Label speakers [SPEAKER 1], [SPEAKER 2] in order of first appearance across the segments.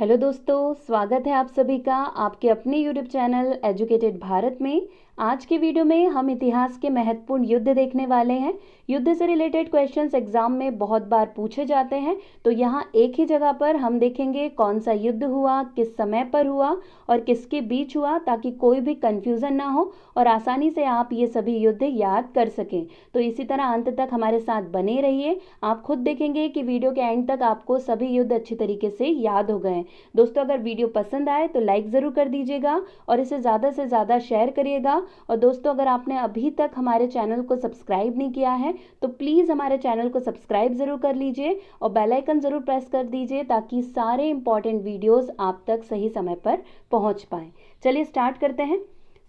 [SPEAKER 1] Hello दोस्तों, स्वागत है आप सभी का आपके अपने यूट्यूब चैनल एजुकेटेड भारत में। आज के वीडियो में हम इतिहास के महत्वपूर्ण युद्ध देखने वाले हैं। युद्ध से रिलेटेड क्वेश्चंस एग्जाम में बहुत बार पूछे जाते हैं, तो यहाँ एक ही जगह पर हम देखेंगे कौन सा युद्ध हुआ, किस समय पर हुआ और किसके बीच हुआ, ताकि कोई भी कंफ्यूजन ना हो और आसानी से आप ये सभी युद्ध याद कर सकें। तो इसी तरह अंत तक हमारे साथ बने रहिए। आप खुद देखेंगे कि वीडियो के एंड तक आपको सभी युद्ध अच्छी तरीके से याद हो गए। दोस्तों, अगर वीडियो पसंद आए तो लाइक ज़रूर कर दीजिएगा और इसे ज़्यादा से ज़्यादा शेयर करिएगा। और दोस्तों, अगर आपने अभी तक हमारे चैनल को सब्सक्राइब नहीं किया है तो प्लीज़ हमारे चैनल को सब्सक्राइब ज़रूर कर लीजिए और बेल आइकन ज़रूर प्रेस कर दीजिए, ताकि सारे इंपॉर्टेंट वीडियोस आप तक सही समय पर पहुंच पाएँ। चलिए स्टार्ट करते हैं।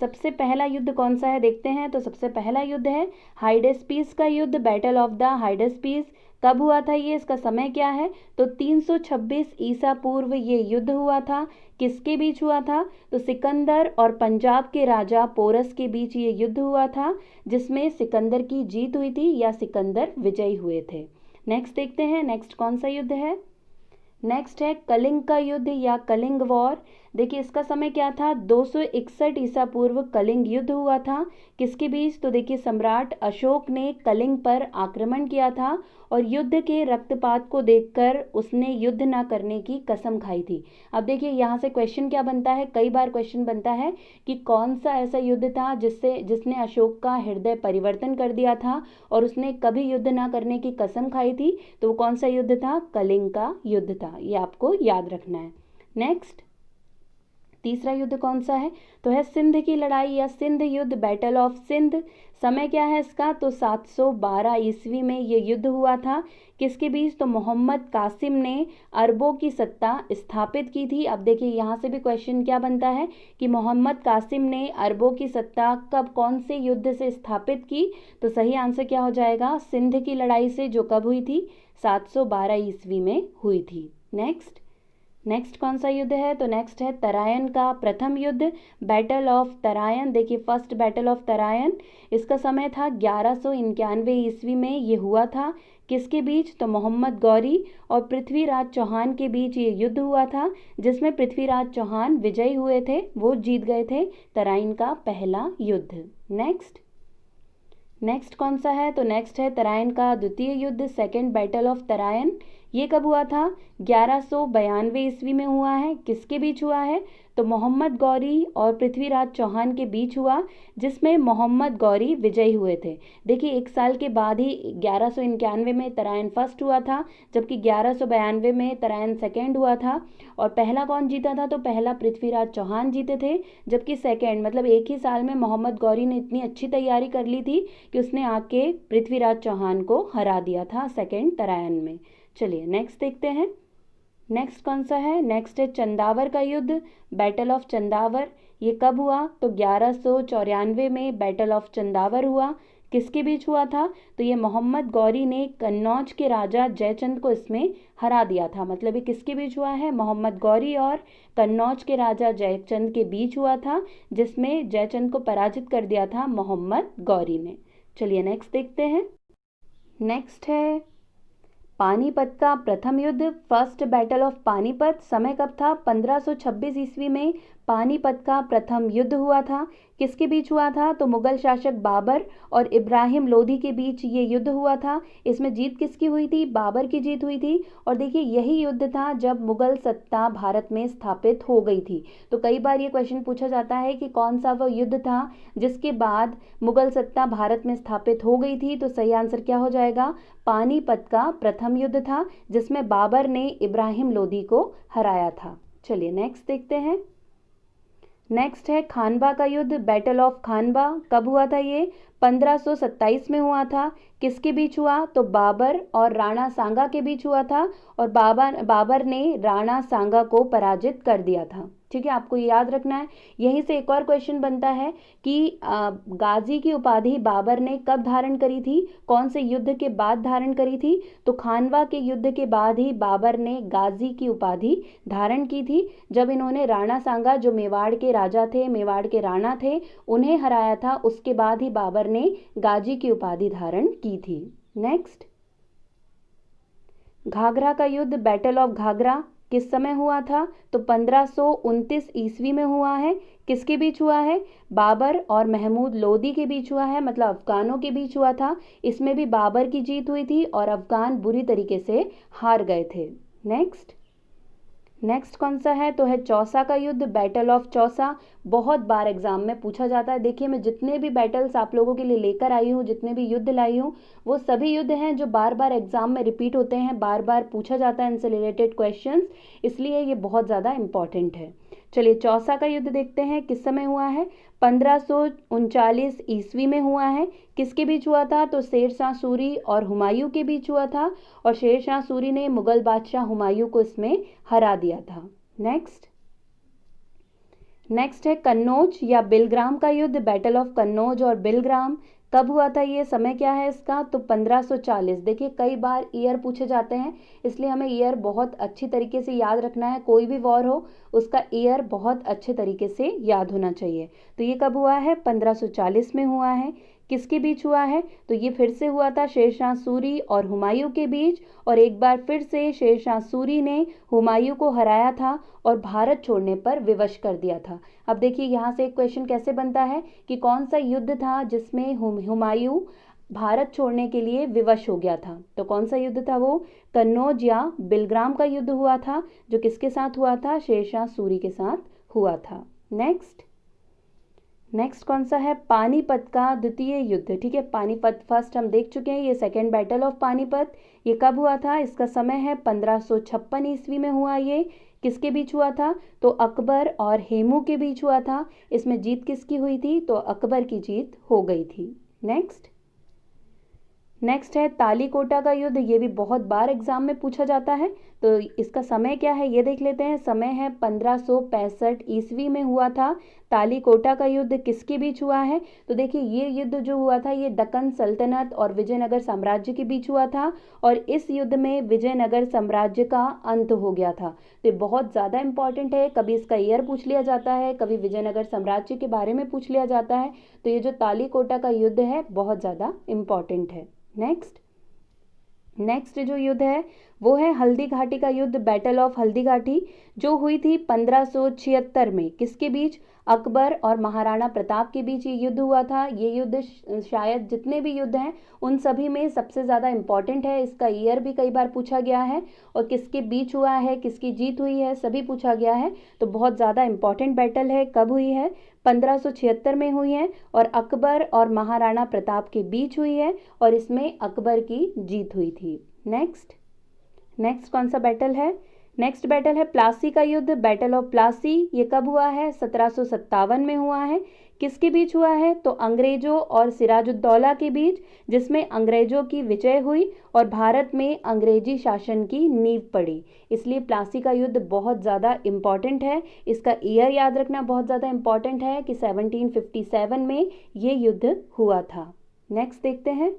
[SPEAKER 1] सबसे पहला युद्ध कौन सा है देखते हैं। तो सबसे पहला युद्ध है हाइडेस्पीस का युद्ध, बैटल ऑफ द हाइडेस्पीस। कब हुआ था ये, इसका समय क्या है? तो 326 ईसा पूर्व ये युद्ध हुआ था। किसके बीच हुआ था? तो सिकंदर और पंजाब के राजा पोरस के बीच ये युद्ध हुआ था, जिसमें सिकंदर की जीत हुई थी या सिकंदर विजयी हुए थे। नेक्स्ट देखते हैं, नेक्स्ट कौन सा युद्ध है। नेक्स्ट है कलिंग का युद्ध या कलिंग वॉर। देखिए इसका समय क्या था, 261 ईसा पूर्व कलिंग युद्ध हुआ था। किसके बीच? तो देखिए सम्राट अशोक ने कलिंग पर आक्रमण किया था और युद्ध के रक्तपात को देखकर उसने युद्ध ना करने की कसम खाई थी। अब देखिए यहाँ से क्वेश्चन क्या बनता है, कई बार क्वेश्चन बनता है कि कौन सा ऐसा युद्ध था जिसने अशोक का हृदय परिवर्तन कर दिया था और उसने कभी युद्ध ना करने की कसम खाई थी। तो वो कौन सा युद्ध था? कलिंग का युद्ध था। ये आपको याद रखना है। नेक्स्ट, तीसरा युद्ध कौन सा है? तो है सिंध की लड़ाई या सिंध युद्ध, बैटल ऑफ सिंध। समय क्या है इसका? तो 712 ईस्वी में ये युद्ध हुआ था। किसके बीच? तो मोहम्मद कासिम ने अरबों की सत्ता स्थापित की थी। अब देखिए यहाँ से भी क्वेश्चन क्या बनता है कि मोहम्मद कासिम ने अरबों की सत्ता कब, कौन से युद्ध से स्थापित की? तो सही आंसर क्या हो जाएगा? सिंध की लड़ाई से, जो कब हुई थी? 712 ईस्वी में हुई थी। नेक्स्ट कौन सा युद्ध है? तो नेक्स्ट है तरायन का प्रथम युद्ध, बैटल ऑफ तरायन। देखिए फर्स्ट बैटल ऑफ तरायन, इसका समय था 1191 ईस्वी में ये हुआ था। किसके बीच? तो मोहम्मद गौरी और पृथ्वीराज चौहान के बीच ये युद्ध हुआ था, जिसमें पृथ्वीराज चौहान विजयी हुए थे, वो जीत गए थे तराइन का पहला युद्ध। नेक्स्ट कौन सा है? तो नेक्स्ट है तराइन का द्वितीय युद्ध, सेकेंड बैटल ऑफ तराइन। ये कब हुआ था? 1192 ईस्वी में हुआ है। किसके बीच हुआ है? तो मोहम्मद गौरी और पृथ्वीराज चौहान के बीच हुआ, जिसमें मोहम्मद गौरी विजयी हुए थे। देखिए एक साल के बाद ही 1191 में तराइन फर्स्ट हुआ था, जबकि 1192 में तराइन सेकेंड हुआ था। और पहला कौन जीता था? तो पहला पृथ्वीराज चौहान जीते थे, जबकि सेकेंड, मतलब एक ही साल में मोहम्मद गौरी ने इतनी अच्छी तैयारी कर ली थी कि उसने आके पृथ्वीराज चौहान को हरा दिया था सेकेंड तराइन में। चलिए नेक्स्ट देखते हैं। नेक्स्ट कौन सा है? नेक्स्ट है चंदावर का युद्ध, बैटल ऑफ चंदावर। ये कब हुआ? तो 1194 में बैटल ऑफ चंदावर हुआ। किसके बीच हुआ था? तो ये मोहम्मद गौरी ने कन्नौज के राजा जयचंद को इसमें हरा दिया था। मतलब ये किसके बीच हुआ है? मोहम्मद गौरी और कन्नौज के राजा जयचंद के बीच हुआ था, जिसमें जयचंद को पराजित कर दिया था मोहम्मद गौरी ने। चलिए नेक्स्ट देखते हैं। नेक्स्ट है पानीपत का प्रथम युद्ध, फर्स्ट बैटल ऑफ पानीपत। समय कब था? 1526 ईस्वी में पानीपत का प्रथम युद्ध हुआ था। किसके बीच हुआ था? तो मुगल शासक बाबर और इब्राहिम लोधी के बीच ये युद्ध हुआ था। इसमें जीत किसकी हुई थी? बाबर की जीत हुई थी। और देखिए यही युद्ध था जब मुगल सत्ता भारत में स्थापित हो गई थी। तो कई बार ये क्वेश्चन पूछा जाता है कि कौन सा वो युद्ध था जिसके बाद मुगल सत्ता भारत में स्थापित हो गई थी। तो सही आंसर क्या हो जाएगा? पानीपत का प्रथम युद्ध था, जिसमें बाबर ने इब्राहिम लोधी को हराया था। चलिए नेक्स्ट देखते हैं। नेक्स्ट है खानवा का युद्ध, बैटल ऑफ खानवा। कब हुआ था ये? 1527 में हुआ था। किसके बीच हुआ? तो बाबर और राणा सांगा के बीच हुआ था और बाबर ने राणा सांगा को पराजित कर दिया था। ठीक है, आपको ये याद रखना है। यहीं से एक और क्वेश्चन बनता है कि गाजी की उपाधि बाबर ने कब धारण करी थी, कौन से युद्ध के बाद धारण करी थी? तो खानवा के युद्ध के बाद ही बाबर ने गाजी की उपाधि धारण की थी, जब इन्होंने राणा सांगा, जो मेवाड़ के राजा थे, मेवाड़ के राणा थे, उन्हें हराया था। उसके बाद ही बाबर ने गाजी की उपाधि धारण की थी। नेक्स्ट, घाघरा का युद्ध, बैटल ऑफ घाघरा। किस समय हुआ था? तो 1529 ईस्वी में हुआ है। किसके बीच हुआ है? बाबर और महमूद लोदी के बीच हुआ है, मतलब अफगानों के बीच हुआ था। इसमें भी बाबर की जीत हुई थी और अफगान बुरी तरीके से हार गए थे। नेक्स्ट कौन सा है? तो है चौसा का युद्ध, बैटल ऑफ चौसा। बहुत बार एग्जाम में पूछा जाता है। देखिए, मैं जितने भी बैटल्स आप लोगों के लिए लेकर आई हूँ, जितने भी युद्ध लाई हूँ, वो सभी युद्ध हैं जो बार बार एग्जाम में रिपीट होते हैं, बार बार पूछा जाता है इनसे रिलेटेड क्वेश्चंस, इसलिए ये बहुत ज़्यादा इंपॉर्टेंट है। चलिए, चौसा का युद्ध देखते हैं किस समय हुआ है। 1539 ईस्वी में हुआ है। किसके बीच हुआ था? तो शेर शाह सूरी और हुमायूं के बीच हुआ था, और शेर शाह सूरी ने मुगल बादशाह हुमायूं को इसमें हरा दिया था। नेक्स्ट है कन्नौज या बिलग्राम का युद्ध, बैटल ऑफ कन्नौज और बिलग्राम। कब हुआ था ये? समय क्या है इसका? तो 1540। देखिए, कई बार ईयर पूछे जाते हैं, इसलिए हमें ईयर बहुत अच्छी तरीके से याद रखना है। कोई भी वॉर हो, उसका ईयर बहुत अच्छे तरीके से याद होना चाहिए। तो ये कब हुआ है? 1540 में हुआ है। किसके बीच हुआ है? तो ये फिर से हुआ था शेर शाह सूरी और हुमायूं के बीच, और एक बार फिर से शेर शाह सूरी ने हुमायूं को हराया था और भारत छोड़ने पर विवश कर दिया था। अब देखिए, यहाँ से एक क्वेश्चन कैसे बनता है कि कौन सा युद्ध था जिसमें हुमायूं भारत छोड़ने के लिए विवश हो गया था? तो कौन सा युद्ध था वो? कन्नौज या बिलग्राम का युद्ध हुआ था, जो किसके साथ हुआ था? शेर शाह सूरी के साथ हुआ था। नेक्स्ट कौन सा है? पानीपत का द्वितीय युद्ध। ठीक है, पानीपत फर्स्ट हम देख चुके हैं, ये सेकेंड बैटल ऑफ पानीपत। ये कब हुआ था? इसका समय है 1556 ईस्वी में हुआ ये। किसके बीच हुआ था? तो अकबर और हेमू के बीच हुआ था। इसमें जीत किसकी हुई थी? तो अकबर की जीत हो गई थी। नेक्स्ट है तालीकोटा का युद्ध। ये भी बहुत बार एग्जाम में पूछा जाता है, तो इसका समय क्या है ये देख लेते हैं। समय है 1565 ईस्वी में हुआ था। तालीकोटा का युद्ध किसके बीच हुआ है? तो देखिए, ये युद्ध जो हुआ था, ये दक्कन सल्तनत और विजयनगर साम्राज्य के बीच हुआ था, और इस युद्ध में विजयनगर साम्राज्य का अंत हो गया था। तो ये बहुत ज़्यादा इंपॉर्टेंट है, कभी इसका ईयर पूछ लिया जाता है, कभी विजयनगर साम्राज्य के बारे में पूछ लिया जाता है। तो ये जो तालीकोटा का युद्ध है, बहुत ज़्यादा इंपॉर्टेंट है। नेक्स्ट जो युद्ध है वो है हल्दी घाटी का युद्ध, बैटल ऑफ हल्दी घाटी, जो हुई थी 1576 में। किसके बीच? अकबर और महाराणा प्रताप के बीच ये युद्ध हुआ था। ये युद्ध शायद जितने भी युद्ध हैं उन सभी में सबसे ज़्यादा इंपॉर्टेंट है। इसका ईयर भी कई बार पूछा गया है, और किसके बीच हुआ है, किसकी जीत हुई है, सभी पूछा गया है। तो बहुत ज़्यादा इंपॉर्टेंट बैटल है। कब हुई है? 1576 में हुई है, और अकबर और महाराणा प्रताप के बीच हुई है, और इसमें अकबर की जीत हुई थी। नेक्स्ट कौन सा बैटल है? नेक्स्ट बैटल है प्लासी का युद्ध, बैटल ऑफ प्लासी। ये कब हुआ है? 1757 में हुआ है। किसके बीच हुआ है? तो अंग्रेजों और सिराजुद्दौला के बीच, जिसमें अंग्रेजों की विजय हुई और भारत में अंग्रेजी शासन की नींव पड़ी। इसलिए प्लासी का युद्ध बहुत ज़्यादा इंपॉर्टेंट है। इसका ईयर याद रखना बहुत ज़्यादा इंपॉर्टेंट है कि 1757 में ये युद्ध हुआ था। नेक्स्ट देखते हैं,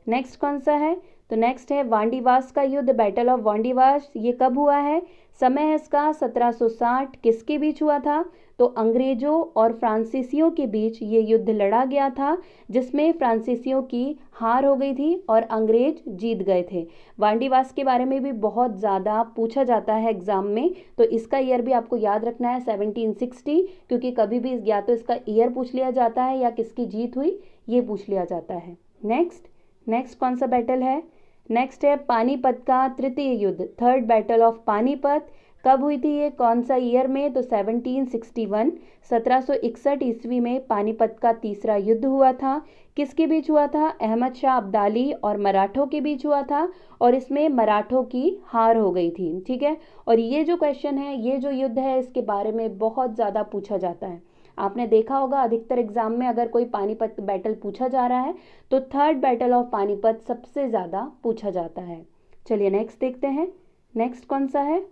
[SPEAKER 1] नेक्स्ट कौन सा है? तो नेक्स्ट है वांडीवास का युद्ध, बैटल ऑफ वांडीवास। ये कब हुआ है? समय है इसका 1760। किसके बीच हुआ था? तो अंग्रेजों और फ्रांसीसियों के बीच ये युद्ध लड़ा गया था, जिसमें फ्रांसीसियों की हार हो गई थी और अंग्रेज जीत गए थे। वांडीवास के बारे में भी बहुत ज़्यादा पूछा जाता है एग्जाम में, तो इसका ईयर भी आपको याद रखना है 1760, क्योंकि कभी भी या तो इसका ईयर पूछ लिया जाता है या किसकी जीत हुई ये पूछ लिया जाता है। नेक्स्ट कौन सा बैटल है? नेक्स्ट है पानीपत का तृतीय युद्ध, थर्ड बैटल ऑफ पानीपत। कब हुई थी ये? कौन सा ईयर में? तो 1761, 1761 ईस्वी में पानीपत का तीसरा युद्ध हुआ था। किसके बीच हुआ था? अहमद शाह अब्दाली और मराठों के बीच हुआ था, और इसमें मराठों की हार हो गई थी। ठीक है, और ये जो क्वेश्चन है, ये जो युद्ध है, इसके बारे में बहुत ज़्यादा पूछा जाता है। आपने देखा होगा अधिकतर एग्जाम में अगर कोई पानीपत बैटल पूछा जा रहा है तो थर्ड बैटल ऑफ पानीपत सबसे ज़्यादा पूछा जाता है। चलिए नेक्स्ट देखते हैं, नेक्स्ट कौन सा है?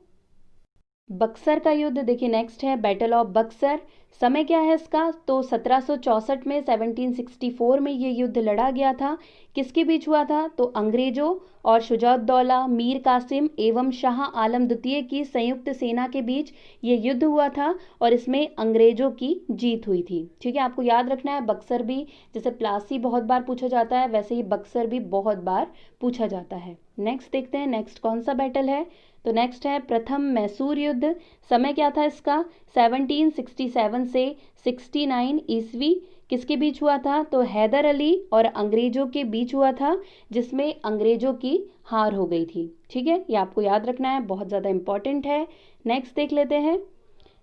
[SPEAKER 1] बक्सर का युद्ध। देखिए, नेक्स्ट है बैटल ऑफ बक्सर। समय क्या है इसका? तो 1764 में, 1764 में ये युद्ध लड़ा गया था। किसके बीच हुआ था? तो अंग्रेजों और शुजाउद्दौला, मीर कासिम एवं शाह आलम द्वितीय की संयुक्त सेना के बीच ये युद्ध हुआ था, और इसमें अंग्रेजों की जीत हुई थी। ठीक है, आपको याद रखना है बक्सर भी, जैसे प्लासी बहुत बार पूछा जाता है, वैसे ही बक्सर भी बहुत बार पूछा जाता है। नेक्स्ट देखते हैं, नेक्स्ट कौन सा बैटल है? तो नेक्स्ट है प्रथम मैसूर युद्ध, समय क्या था इसका 1767 से 69 ईस्वी, किसके बीच हुआ था, तो हैदर अली और अंग्रेजों के बीच हुआ था, जिसमें अंग्रेजों की हार हो गई थी। ठीक है, ये आपको याद रखना है, बहुत ज़्यादा इंपॉर्टेंट है। नेक्स्ट देख लेते हैं।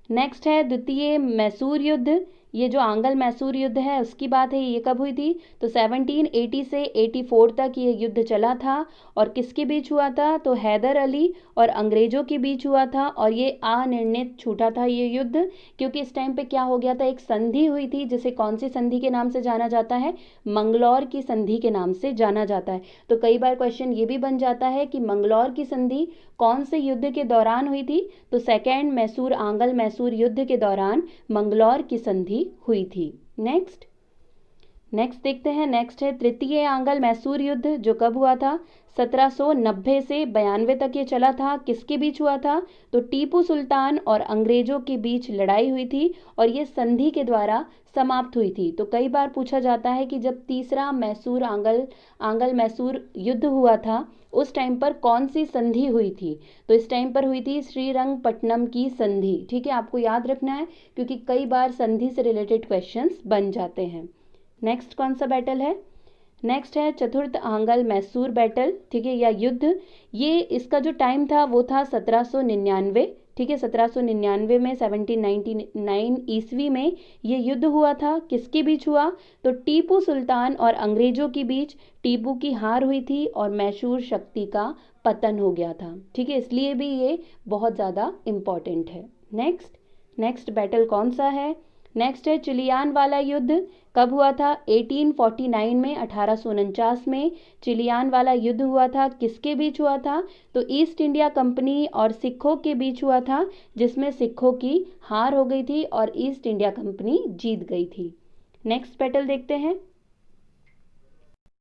[SPEAKER 1] नेक्स्ट है द्वितीय मैसूर युद्ध, ये जो आंगल मैसूर युद्ध है उसकी बात है, ये कब हुई थी, तो 1780 से 84 तक ये युद्ध चला था और किसके बीच हुआ था, तो हैदर अली और अंग्रेजों के बीच हुआ था और ये अनिर्णित छूटा था ये युद्ध, क्योंकि इस टाइम पे क्या हो गया था, एक संधि हुई थी जिसे कौन सी संधि के नाम से जाना जाता है, मंगलौर की संधि के नाम से जाना जाता है। तो कई बार क्वेश्चन ये भी बन जाता है कि मंगलौर की संधि कौन से युद्ध के दौरान हुई थी, तो सेकेंड मैसूर आंगल मैसूर युद्ध के दौरान मंगलौर की संधि हुई थी। नेक्स्ट देखते हैं। नेक्स्ट है तृतीय आंगल मैसूर युद्ध, जो कब हुआ था, 1790 से 92 तक ये चला था, किसके बीच हुआ था, तो टीपू सुल्तान और अंग्रेजों के बीच लड़ाई हुई थी और ये संधि के द्वारा समाप्त हुई थी। तो कई बार पूछा जाता है कि जब तीसरा मैसूर आंगल मैसूर युद्ध हुआ था उस टाइम पर कौन सी संधि हुई थी, तो इस टाइम पर हुई थी श्रीरंगपट्टनम की संधि। ठीक है, आपको याद रखना है क्योंकि कई बार संधि से रिलेटेड क्वेश्चंस बन जाते हैं। नेक्स्ट कौन सा बैटल है, नेक्स्ट है चतुर्थ आंगल मैसूर बैटल, ठीक है, या युद्ध। ये इसका जो टाइम था वो था 1799, ठीक है, 1799 में 1799 ईस्वी में ये युद्ध हुआ था, किसके बीच हुआ, तो टीपू सुल्तान और अंग्रेजों के बीच। टीपू की हार हुई थी और मैसूर शक्ति का पतन हो गया था। ठीक है, इसलिए भी ये बहुत ज़्यादा इम्पॉर्टेंट है। नेक्स्ट बैटल कौन सा है, नेक्स्ट है चिलियान वाला युद्ध, कब हुआ था, 1849 में 1849 में चिलियान वाला युद्ध हुआ था, किसके बीच हुआ था, तो ईस्ट इंडिया कंपनी और सिखों के बीच हुआ था, जिसमें सिखों की हार हो गई थी और ईस्ट इंडिया कंपनी जीत गई थी। नेक्स्ट बैटल देखते हैं।